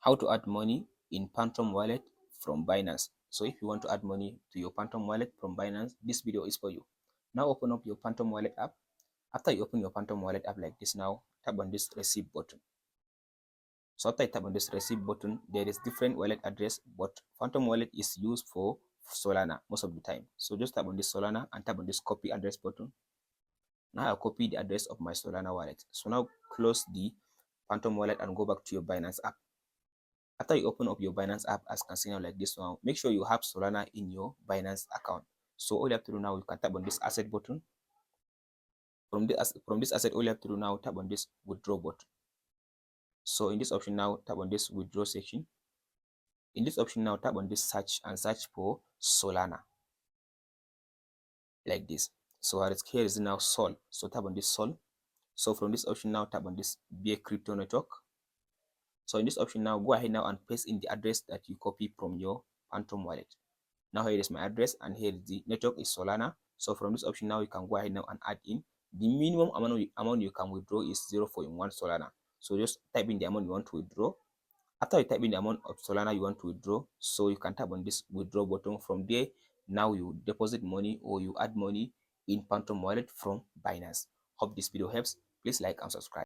how to add money in Phantom wallet from Binance. So if you want to add money to your Phantom wallet from Binance, this video is for you. Now open up your Phantom wallet app. After you open your Phantom wallet app like this, now tap on this receive button. So after you tap on this receive button, there is different wallet address, but Phantom wallet is used for Solana most of the time. So just tap on this Solana and tap on this copy address button. Now I'll copy the address of my Solana wallet. So now close the Phantom wallet and go back to your Binance app. After you open up your Binance app, as you can see now like this one, make sure you have Solana in your Binance account. So all you have to do now, you can tap on this asset button. From this asset, all you have to do now, tap on this withdraw button. So in this option now, tap on this withdraw section. In this option now, tap on this search and search for Solana. Like this. So here is now Sol. So tap on this Sol. So from this option now, tap on this be a crypto network. So in this option now, go ahead now and paste in the address that you copy from your Phantom wallet. Now here is my address and here is the network is Solana. So from this option now, you can go ahead now and add in. The minimum amount you can withdraw is 0.1 Solana. So just type in the amount you want to withdraw. After you type in the amount of Solana you want to withdraw, so you can tap on this withdraw button. From there, now you deposit money or you add money in Phantom wallet from Binance. Hope this video helps. Please like and subscribe.